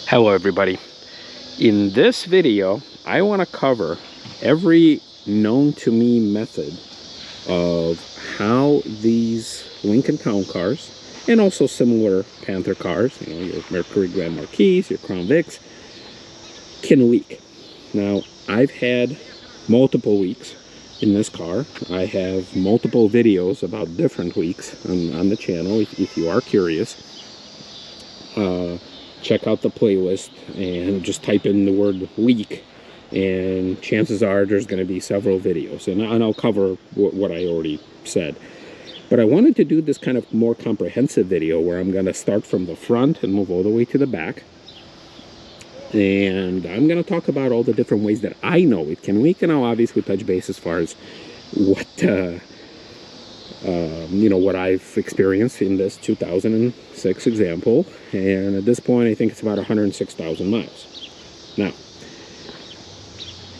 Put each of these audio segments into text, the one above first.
Hello everybody. In this video I want to cover every known to me method of how these Lincoln Town cars and also similar Panther cars, you know, your Mercury Grand Marquis, your Crown Vics, can leak. Now I've had multiple leaks in this car. I have multiple videos about different leaks on the channel if you are curious. Check out the playlist and just type in the word leak, and chances are there's going to be several videos, and I'll cover what I already said. But I wanted to do this kind of more comprehensive video where I'm going to start from the front and move all the way to the back, and I'm going to talk about all the different ways that I know it can leak, and I'll obviously touch base as far as what you know, what I've experienced in this 2006 example, and at this point I think it's about 106,000 miles. Now,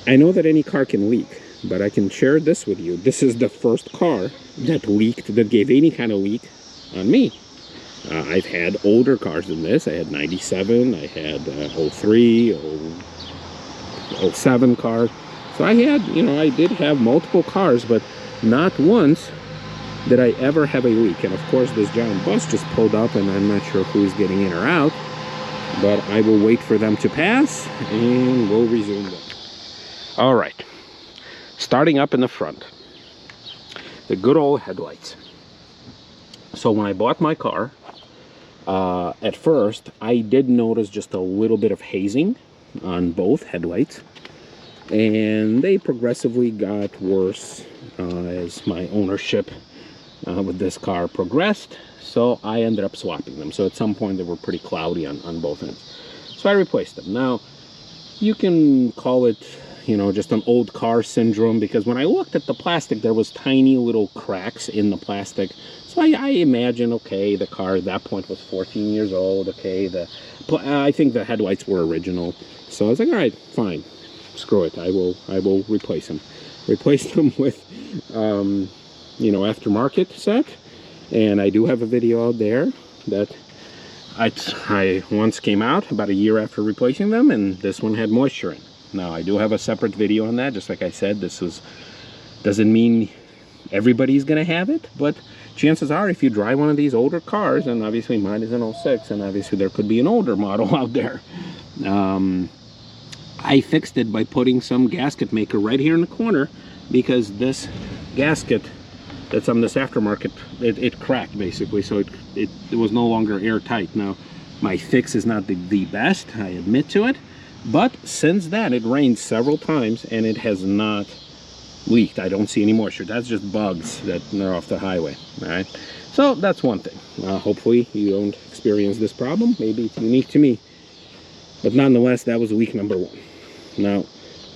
I know that any car can leak, but I can share this with you. This is the first car that leaked, that gave any kind of leak on me. I've had older cars than this. I had 97, I had 03, 07 cars. So I had, you know, I did have multiple cars, but not once did I ever have a leak. And of course this giant bus just pulled up and I'm not sure who's getting in or out, but I will wait for them to pass and we'll resume them. All right, starting up in the front, the good old headlights. So when I bought my car, at first I did notice just a little bit of hazing on both headlights, and they progressively got worse as my ownership with this car progressed, so I ended up swapping them. So at some point they were pretty cloudy on both ends, so I replaced them. Now you can call it, you know, just an old car syndrome, because when I looked at the plastic there was tiny little cracks in the plastic. So I imagine, okay, the car at that point was 14 years old, okay, I think the headlights were original, so I was like, all right, fine, screw it, I will replace them with you know, aftermarket set. And I do have a video out there that I once came out about a year after replacing them, and this one had moisture in. Now I do have a separate video on that. Just like I said, doesn't mean everybody's gonna have it, but chances are if you drive one of these older cars, and obviously mine is an 06, and obviously there could be an older model out there, I fixed it by putting some gasket maker right here in the corner, because this gasket that's on this aftermarket, it cracked basically, so it was no longer airtight. Now my fix is not the best, I admit to it, but since then it rained several times and it has not leaked. I don't see any moisture. That's just bugs that are off the highway. All right, so that's one thing. Hopefully you don't experience this problem. Maybe it's unique to me, but nonetheless that was leak number one. Now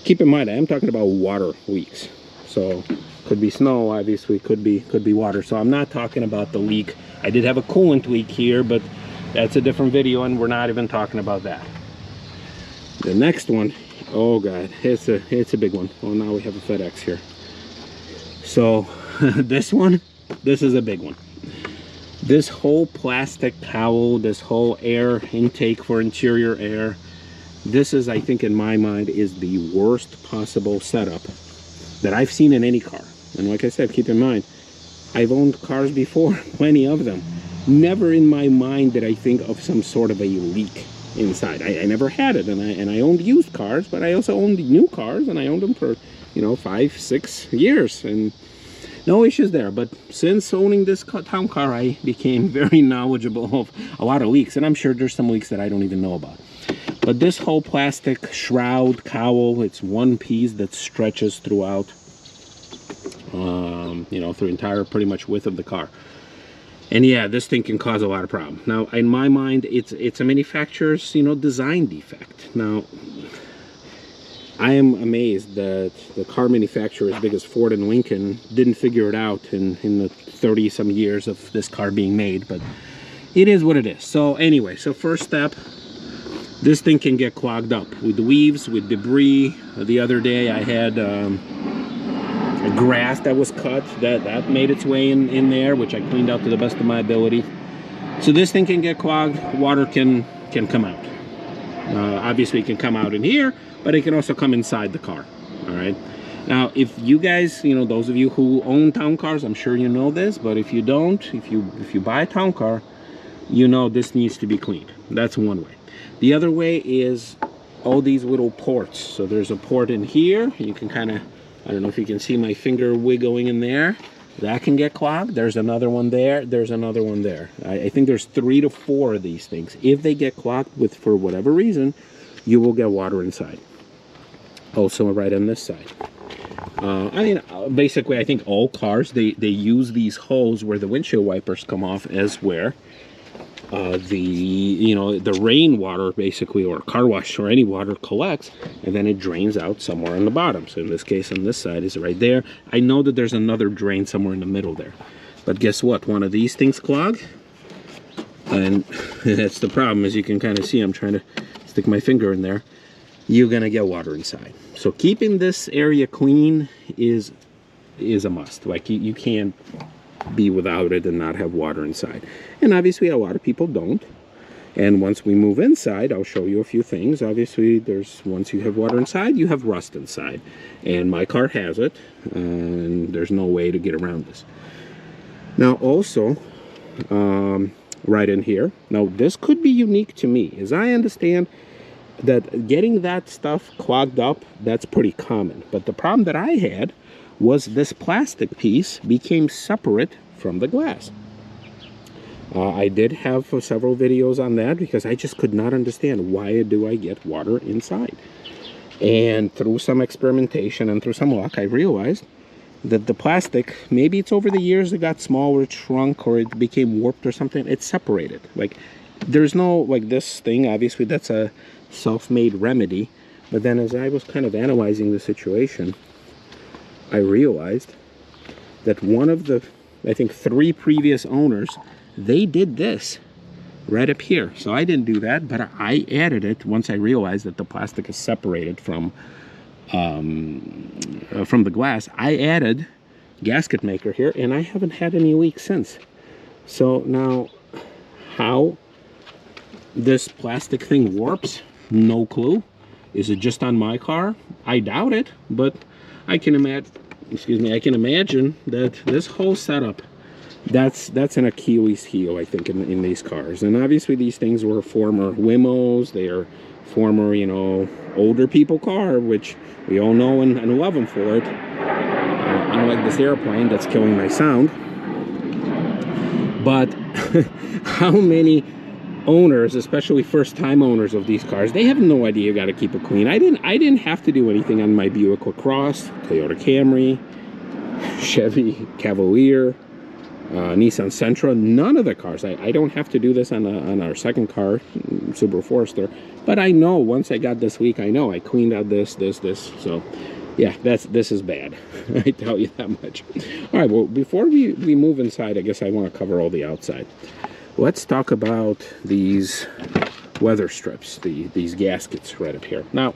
keep in mind I am talking about water leaks, so could be snow, obviously, could be water. So I'm not talking about the leak. I did have a coolant leak here, but that's a different video and we're not even talking about that. The next one, oh god, it's a big one. Oh, now we have a FedEx here. So this is a big one. This whole plastic cowl, this whole air intake for interior air, this is, I think in my mind, is the worst possible setup that I've seen in any car. And like I said, keep in mind, I've owned cars before, plenty of them. Never in my mind did I think of some sort of a leak inside. I never had it, and I owned used cars, but I also owned new cars, and I owned them for, you know, 5-6 years, and no issues there. But since owning this town car, I became very knowledgeable of a lot of leaks, and I'm sure there's some leaks that I don't even know about. But this whole plastic shroud cowl, it's one piece that stretches throughout, you know, through entire pretty much width of the car. And yeah, this thing can cause a lot of problems. Now, in my mind, it's a manufacturer's, you know, design defect. Now, I am amazed that the car manufacturer as big as Ford and Lincoln didn't figure it out in the 30-some years of this car being made, but it is what it is. So anyway, so first step, this thing can get clogged up with weaves, with debris. The other day I had grass that was cut, that made its way in there, which I cleaned out to the best of my ability. So this thing can get clogged, water can come out. Obviously it can come out in here, but it can also come inside the car. All right. Now, if you guys, you know, those of you who own town cars, I'm sure you know this, but if you don't, if you buy a town car, you know this needs to be cleaned. That's one way. The other way is all these little ports. So there's a port in here. You can kind of, I don't know if you can see my finger wiggling in there. That can get clogged. There's another one there. There's another one there. I think there's 3 to 4 of these things. If they get clogged with, for whatever reason, you will get water inside. Also right on this side. I mean, basically, I think all cars, they use these holes where the windshield wipers come off as where the rainwater, basically, or car wash or any water collects, and then it drains out somewhere on the bottom. So in this case, on this side is right there. I know that there's another drain somewhere in the middle there, but guess what? One of these things clog, and that's the problem. As you can kind of see, I'm trying to stick my finger in there. You're gonna get water inside. So keeping this area clean is a must. Like you can't be without it and not have water inside. And obviously a lot of people don't. And once we move inside, I'll show you a few things. Obviously, once you have water inside, you have rust inside. And my car has it, and there's no way to get around this. Now also, right in here, now this could be unique to me. As I understand that getting that stuff clogged up, that's pretty common. But the problem that I had was this plastic piece became separate from the glass. I did have several videos on that because I just could not understand why do I get water inside. And through some experimentation and through some luck, I realized that the plastic, maybe it's over the years it got smaller, it shrunk, or it became warped or something. It's separated. Like, there's no, like this thing, obviously that's a self-made remedy. But then as I was kind of analyzing the situation, I realized that one of the, I think 3 previous owners, they did this right up here. So I didn't do that, but I added it once I realized that the plastic is separated from the glass. I added gasket maker here, and I haven't had any leaks since. So now, how this plastic thing warps, no clue. Is it just on my car? I doubt it, but I can imagine, I can imagine that this whole setup, that's an Achilles heel, I think, in these cars. And obviously these things were former limos, they are former, you know, older people car, which we all know and love them for it. Unlike this airplane that's killing my sound. But how many owners, especially first-time owners of these cars, they have no idea you got to keep it clean. I didn't have to do anything on my Buick LaCrosse, Toyota Camry, Chevy Cavalier, Nissan Sentra. None of the cars. I don't have to do this on our second car, Subaru Forester. But I know once I got this week, I know I cleaned out this. So yeah, this is bad. I tell you that much. All right. Well, before we move inside, I guess I want to cover all the outside. Let's talk about these weather strips, these gaskets right up here. Now,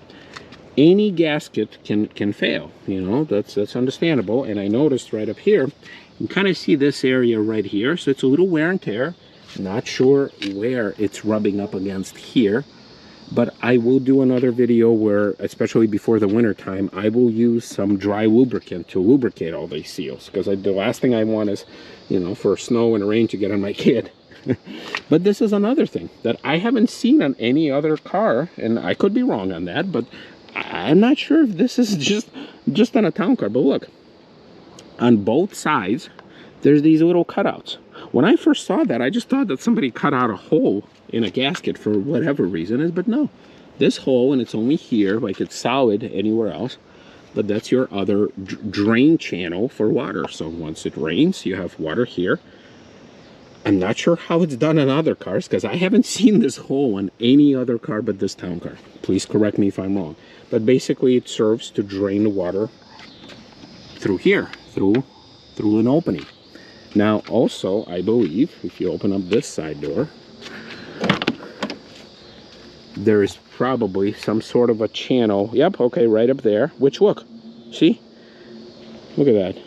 any gasket can fail, you know, that's understandable. And I noticed right up here, you can kind of see this area right here. So it's a little wear and tear. Not sure where it's rubbing up against here. But I will do another video where, especially before the winter time, I will use some dry lubricant to lubricate all these seals. Because the last thing I want is, you know, for snow and rain to get on my kid. But this is another thing that I haven't seen on any other car, and I could be wrong on that, but I'm not sure if this is just on a town car. But look, on both sides, there's these little cutouts. When I first saw that, I just thought that somebody cut out a hole in a gasket for whatever reason is, but no. This hole, and it's only here, like it's solid anywhere else, but that's your other drain channel for water. So once it rains, you have water here. I'm not sure how it's done on other cars because I haven't seen this hole on any other car but this town car. Please correct me if I'm wrong. But basically it serves to drain the water through here, through an opening. Now also, I believe, if you open up this side door, there is probably some sort of a channel. Yep, okay, right up there. Which, look, see? Look at that.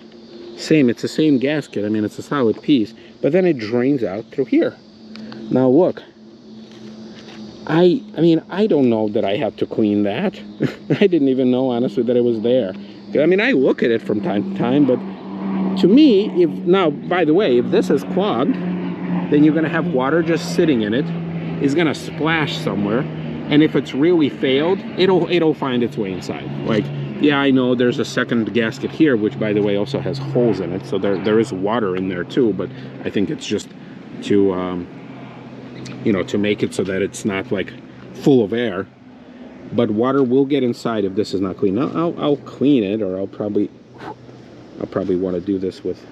Same, it's the same gasket. I mean, it's a solid piece. But then it drains out through here. Now look, I mean, I don't know that I have to clean that. I didn't even know, honestly, that it was there. I mean, I look at it from time to time, but to me, if now, by the way, if this is clogged, then you're gonna have water just sitting in it. It's gonna splash somewhere, and if it's really failed, it'll find its way inside. Like, yeah, I know there's a second gasket here, which, by the way, also has holes in it, so there is water in there too. But I think it's just to you know, to make it so that it's not like full of air. But water will get inside if this is not clean. I'll clean it, or I'll probably want to do this with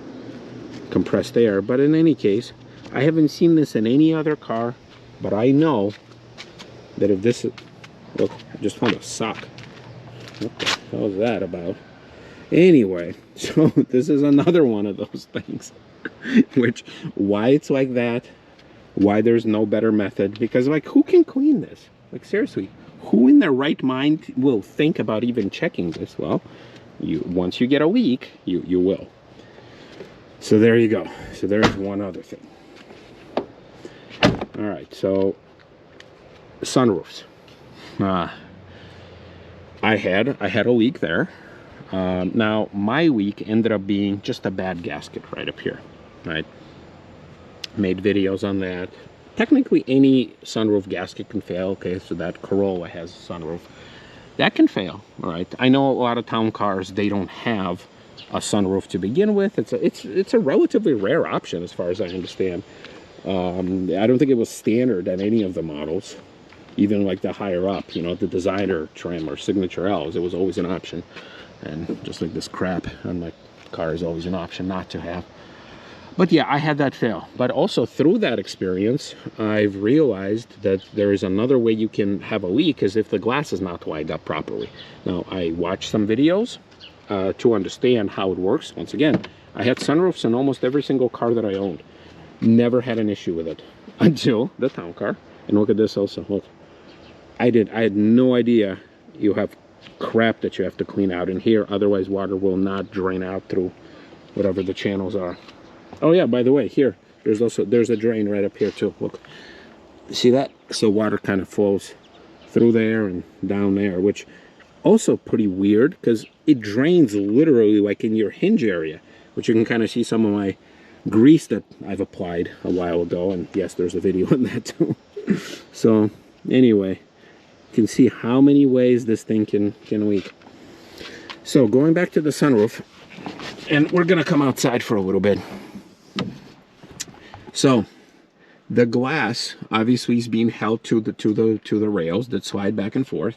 compressed air. But in any case, I haven't seen this in any other car, but I know that if this is, look, I just found a sock. What the hell is that about? Anyway, so this is another one of those things which, why it's like that, why there's no better method, because, like, who can clean this? Like, seriously, who in their right mind will think about even checking this? Well, once you get a leak, you will. So there you go. So there's one other thing. All right, so sunroofs. I had a leak there. Now my leak ended up being just a bad gasket right up here. Right. Made videos on that. Technically, any sunroof gasket can fail. Okay, so that Corolla has a sunroof. That can fail. All right. I know a lot of town cars, they don't have a sunroof to begin with. It's a relatively rare option, as far as I understand. I don't think it was standard at any of the models, even like the higher up, you know, the designer trim or signature L's. It was always an option, and just like this crap on my car is always an option not to have. But yeah, I had that fail. But also through that experience, I've realized that there is another way you can have a leak, is if the glass is not lined up properly. Now, I watched some videos to understand how it works. Once again, I had sunroofs in almost every single car that I owned. Never had an issue with it until the town car. And look at this also. Look, I had no idea you have crap that you have to clean out in here, otherwise water will not drain out through whatever the channels are. Oh yeah, by the way, here there's a drain right up here too. Look, see that? So water kind of flows through there and down there, which also pretty weird, because it drains literally like in your hinge area, which you can kind of see some of my grease that I've applied a while ago, and yes, there's a video on that too. So anyway, you can see how many ways this thing can leak. So going back to the sunroof, and we're gonna come outside for a little bit. So the glass obviously is being held to the rails that slide back and forth.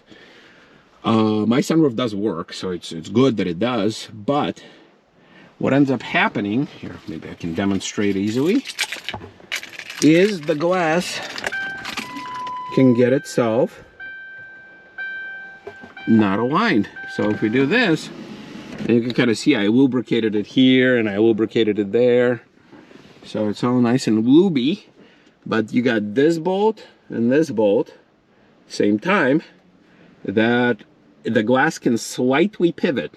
My sunroof does work, so it's good that it does. But what ends up happening here, maybe I can demonstrate easily, is the glass can get itself not aligned. So if we do this, and you can kind of see I lubricated it here and I lubricated it there. So it's all nice and lubey, but you got this bolt and this bolt, same time, that the glass can slightly pivot.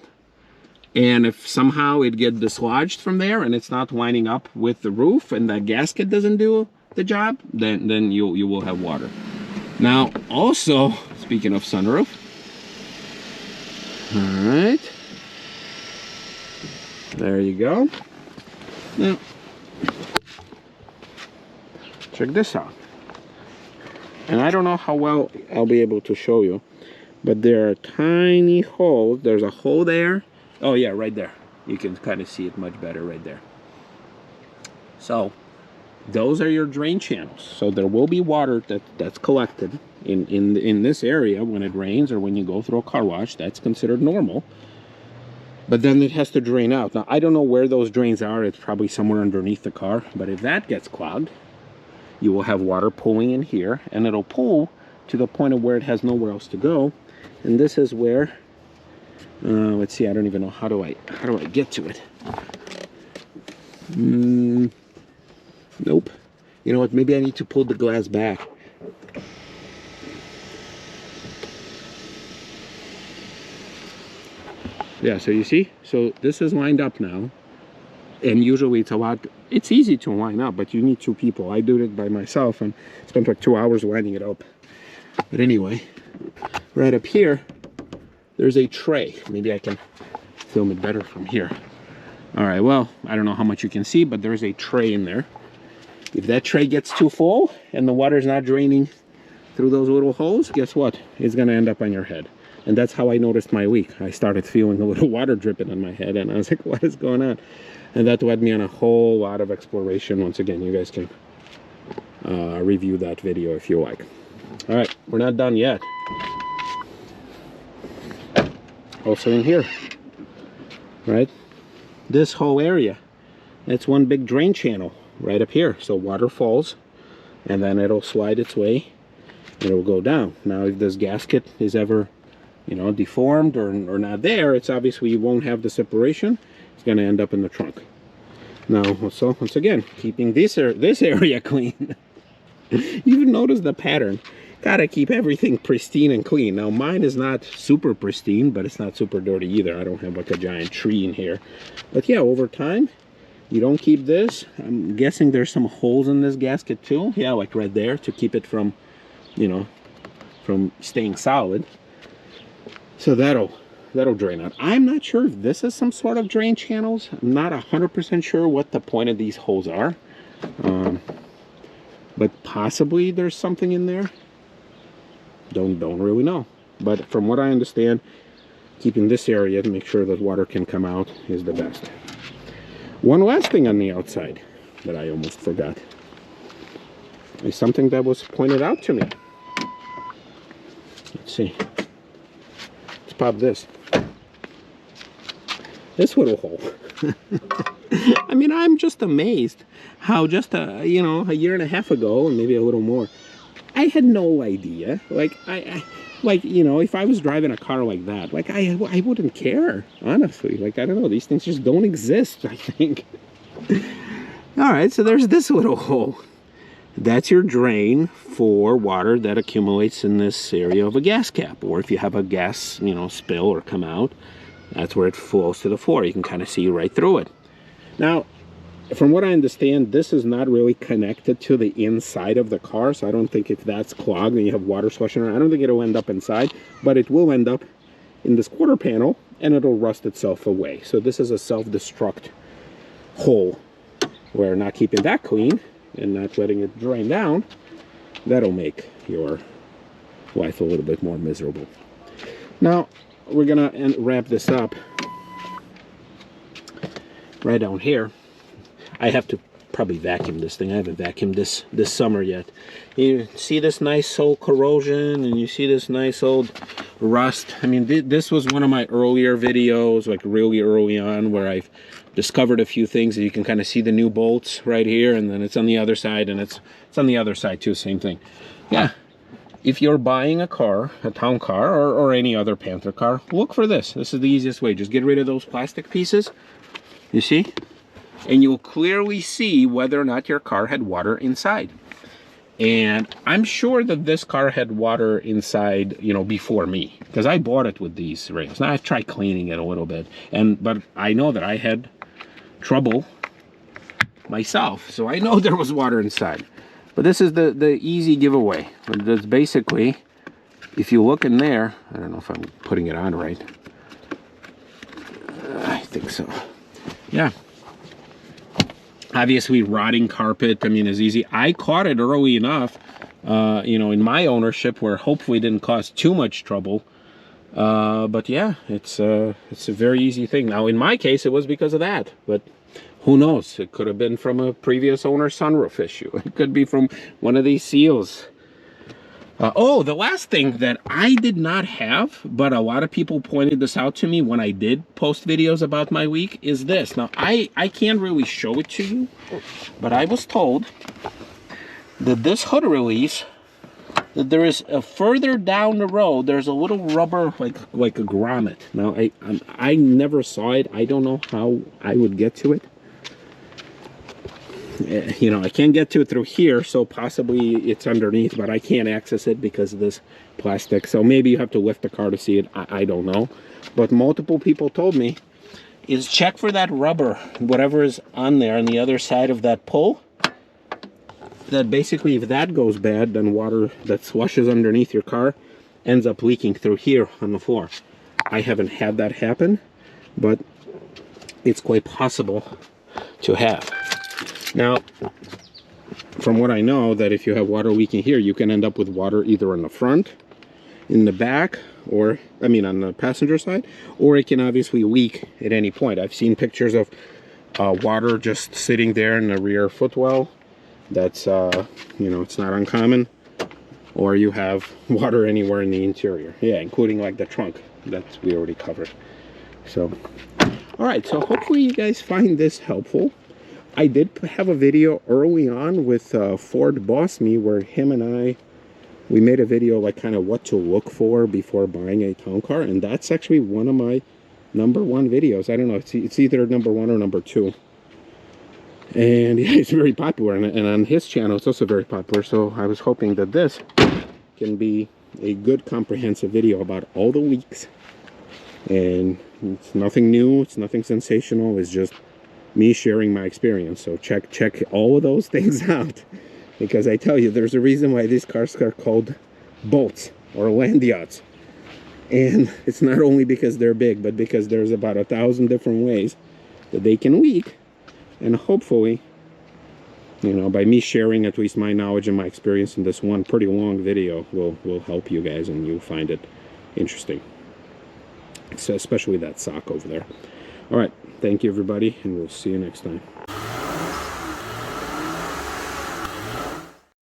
And if somehow it gets dislodged from there and it's not lining up with the roof and that gasket doesn't do the job, then you will have water. Now, also, speaking of sunroof, all right, there you go. Now, check this out. And I don't know how well I'll be able to show you, but there are tiny holes. There's a hole there. Oh yeah, right there. You can kind of see it much better right there. So those are your drain channels. So there will be water that's collected in this area when it rains or when you go through a car wash. That's considered normal. But then it has to drain out. Now, I don't know where those drains are. It's probably somewhere underneath the car. But if that gets clogged, you will have water pooling in here, and it'll pool to the point of where it has nowhere else to go. And this is where, let's see, I don't even know, how do I get to it? Nope. You know what, maybe I need to pull the glass back. Yeah, so you see, so this is lined up now, and usually it's easy to line up, but you need two people. I do it by myself and spent like 2 hours lining it up. But anyway, right up here, there's a tray. Maybe I can film it better from here. All right, well, I don't know how much you can see, but there's a tray in there. If that tray gets too full and the water's not draining through those little holes, guess what? It's gonna end up on your head. And that's how I noticed my leak. I started feeling a little water dripping on my head, and I was like, what is going on? And that led me on a whole lot of exploration. Once again, you guys can review that video if you like. All right, we're not done yet. Also in here, right? This whole area, it's one big drain channel right up here. So water falls, and then it'll slide its way, and it'll go down. Now, if this gasket is ever, you know, deformed or not there, it's obviously you won't have the separation. It's going to end up in the trunk. Now, so once again, keeping this area clean. You even notice the pattern. Gotta keep everything pristine and clean. Now, mine is not super pristine, but it's not super dirty either. I don't have like a giant tree in here. But yeah, over time, you don't keep this. I'm guessing there's some holes in this gasket too. Yeah, like right there, to keep it from, you know, from staying solid. So that'll drain out. I'm not sure if this is some sort of drain channels. I'm not 100% sure what the point of these holes are. But possibly there's something in there. Don't really know. But from what I understand, keeping this area to make sure that water can come out is the best. One last thing on the outside that I almost forgot is something that was pointed out to me. Let's see. Let's pop this. This little hole. I mean, I'm just amazed how just you know, a year and a half ago, and maybe a little more, I had no idea. Like like, you know, if I was driving a car like that, like I wouldn't care, honestly. Like, I don't know, these things just don't exist, I think. All right, so there's this little hole. That's your drain for water that accumulates in this area of a gas cap, or if you have a gas, you know, spill or come out, that's where it flows to the floor. You can kind of see right through it. Now, from what I understand, this is not really connected to the inside of the car, so I don't think if that's clogged and you have water slushing around, I don't think it'll end up inside, but it will end up in this quarter panel, and it'll rust itself away. So this is a self-destruct hole, where not keeping that clean and not letting it drain down, that'll make your life a little bit more miserable. Now, we're gonna wrap this up right down here. I have to probably vacuum this thing. I haven't vacuumed this summer yet. You see this nice old corrosion, and you see this nice old rust. I mean, this was one of my earlier videos, like really early on, where I've discovered a few things. You can kind of see the new bolts right here, and then it's on the other side, and it's on the other side too, same thing. Yeah, if you're buying a car, a town car, or any other Panther car, look for this. This is the easiest way. Just get rid of those plastic pieces, you see? And you'll clearly see whether or not your car had water inside. And I'm sure that this car had water inside, you know, before me, because I bought it with these rails. Now I've tried cleaning it a little bit, but I know that I had trouble myself, so I know there was water inside. But this is the easy giveaway. That's basically, if you look in there, I don't know if I'm putting it on right. I think so. Yeah. Obviously, rotting carpet, I mean, is easy. I caught it early enough, you know, in my ownership, where hopefully it didn't cause too much trouble. But yeah, it's a very easy thing. Now, in my case, it was because of that. But who knows? It could have been from a previous owner's sunroof issue. It could be from one of these seals. Oh, the last thing that I did not have, but a lot of people pointed this out to me when I did post videos about my week, is this. Now, I can't really show it to you, but I was told that this hood release, that there is a further down the road, there's a little rubber, like a grommet. Now, I never saw it. I don't know how I would get to it. You know, I can't get to it through here, so possibly it's underneath, but I can't access it because of this plastic. So maybe you have to lift the car to see it. I don't know. But multiple people told me is check for that rubber, whatever is on there on the other side of that pull. that basically if that goes bad, then water that slushes underneath your car ends up leaking through here on the floor. I haven't had that happen, but it's quite possible to have. Now, from what I know, that if you have water leaking here, you can end up with water either on the front, in the back, or I mean on the passenger side, or it can obviously leak at any point. I've seen pictures of water just sitting there in the rear footwell. That's you know, it's not uncommon. Or you have water anywhere in the interior, yeah, including like the trunk that we already covered. So all right, so hopefully you guys find this helpful. I did have a video early on with Ford Boss Me where him and we made a video like kind of what to look for before buying a town car, and that's actually one of my #1 videos. I don't know, it's either #1 or #2. And yeah, it's very popular, and on his channel it's also very popular. So I was hoping that this can be a good comprehensive video about all the leaks. And it's nothing new, it's nothing sensational, it's just me sharing my experience. So check all of those things out, because I tell you, there's a reason why these cars are called boats or land yachts. And it's not only because they're big, but because there's about 1,000 different ways that they can leak. And hopefully, you know, by me sharing at least my knowledge and my experience in this one pretty long video will help you guys, and you'll find it interesting. So especially that sock over there. All right, thank you everybody, and we'll see you next time.